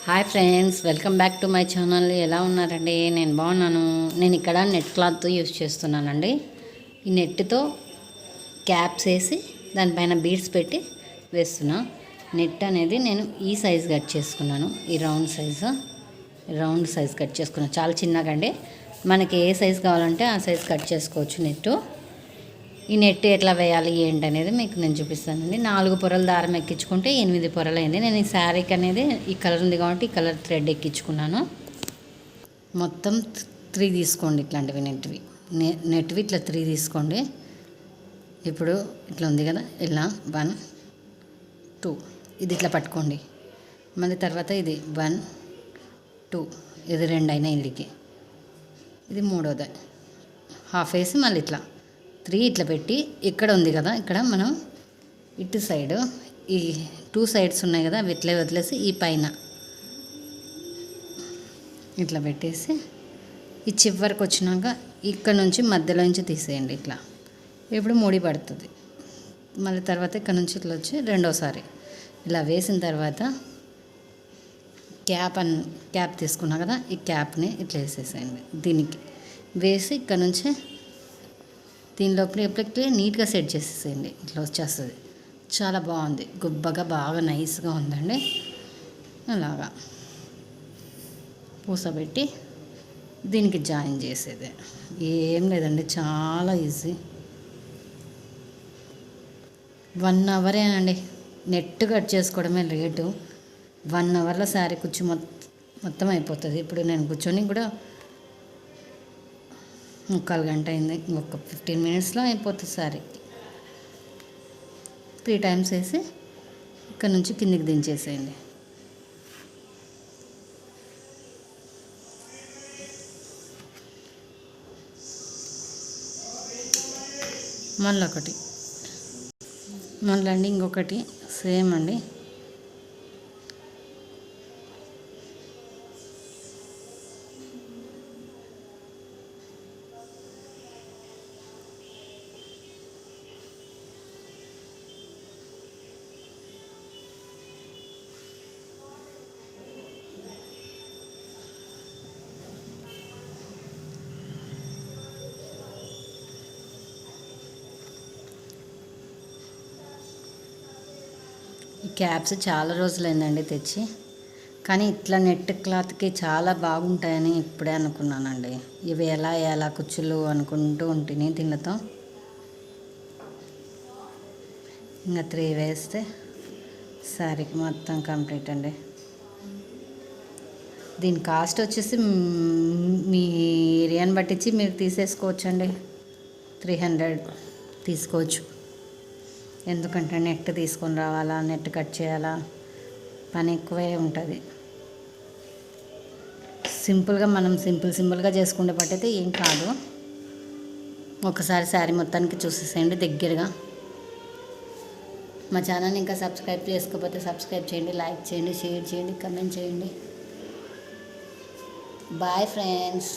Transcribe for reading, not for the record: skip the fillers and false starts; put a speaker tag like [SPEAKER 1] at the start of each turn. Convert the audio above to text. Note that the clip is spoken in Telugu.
[SPEAKER 1] Hi friends, welcome back to my channel. ఎలా ఉన్నారండి? నేను బాగున్నాను. నేను ఇక్కడ నెట్ క్లాత్ యూజ్ చేస్తున్నానండి. ఈ నెట్తో క్యాప్స్ వేసి దానిపైన బీడ్స్ పెట్టి వేస్తున్నా. నెట్ అనేది నేను ఈ సైజ్ కట్ చేసుకున్నాను. ఈ రౌండ్ సైజ్ కట్ చేసుకున్నాను. చాలా చిన్నగా అండి. మనకి ఏ సైజ్ కావాలంటే ఆ సైజ్ కట్ చేసుకోవచ్చు. ఈ నెట్ ఎట్లా వేయాలి ఏంటనేది మీకు నేను చూపిస్తానండి. 4 పొరల దారం ఎక్కించుకుంటే 8 పొరలు అయింది. నేను ఈ శారీకి అనేది ఈ కలర్ ఉంది కాబట్టి ఈ కలర్ థ్రెడ్ ఎక్కించుకున్నాను. మొత్తం 3 తీసుకోండి. ఇట్లాంటివి నెట్వి ఇట్లా 3 తీసుకోండి. ఇప్పుడు ఇట్లా ఉంది కదా, ఇలా 1 2 ఇది ఇట్లా పట్టుకోండి. మళ్ళీ తర్వాత ఇది 1 2 ఇది 2 అయినా ఇదికి, ఇది 3వది హాఫ్ వేసి మళ్ళీ ఇట్లా 3 ఇట్లా పెట్టి ఇక్కడ ఉంది కదా, ఇక్కడ మనం ఇటు సైడ్ ఈ 2 సైడ్స్ ఉన్నాయి కదా, అవి ఇట్లా వదిలేసి ఈ పైన ఇట్లా పెట్టేసి ఈ చివరికి వచ్చినాక ఇక్కడ నుంచి మధ్యలో నుంచి తీసేయండి. ఇట్లా ఇప్పుడు ముడి పడుతుంది. మళ్ళీ తర్వాత ఇక్కడ నుంచి ఇట్లా వచ్చి రెండోసారి ఇలా వేసిన తర్వాత క్యాప్ తీసుకున్నా కదా, ఈ క్యాప్ని ఇట్లా వేసేసేయండి. దీనికి వేసి ఇక్కడ నుంచి దీనిలోపల ఎప్పటికీ నీట్గా సెట్ చేసేసేయండి. ఇట్లా వచ్చేస్తుంది. చాలా బాగుంది, గుబ్బగా బాగా నైస్గా ఉందండి. అలాగా పూసబెట్టి దీనికి జాయిన్ చేసేది ఏం లేదండి, చాలా ఈజీ. 1 అవరేనండి. నెట్ కట్ చేసుకోవడమే రేటు. 1 అవర్లో శారీ కూర్చు మొత్తం అయిపోతుంది. ఇప్పుడు నేను కూర్చొని కూడా 1/4 గంట అయింది. ఇంకొక 15 మినిట్స్లో అయిపోతుంది శారీ. 3 టైమ్స్ వేసి ఇక్కడ నుంచి కిందికి దించేసేయండి. మళ్ళీ ఇంకొకటి సేమ్ అండి. ఈ క్యాప్స్ చాలా రోజులైందండి తెచ్చి, కానీ ఇట్లా నెట్ క్లాత్కి చాలా బాగుంటాయని ఇప్పుడే అనుకున్నానండి. ఇవి ఎలా కుచ్చులు అనుకుంటూ ఉంటుంది దీనితో. ఇంకా 3 వేస్తే శారీకి మొత్తం కంప్లీట్ అండి. దీని కాస్ట్ వచ్చేసి మీ ఏరియాని బట్టించి మీరు తీసేసుకోవచ్చండి. 300 తీసుకోవచ్చు. ఎందుకంటే నెట్ తీసుకొని రావాలా, నెట్ కట్ చేయాలా, పని ఎక్కువే ఉంటుంది. మనం సింపుల్గా చేసుకునే పట్టయితే ఏం కాదు. ఒకసారి శారీ మొత్తానికి చూసేసేయండి దగ్గరగా. మా ఛానల్ ఇంకా సబ్స్క్రైబ్ చేసుకోకపోతే సబ్స్క్రైబ్ చేయండి, లైక్ చేయండి, షేర్ చేయండి, కమెంట్ చేయండి. Bye friends.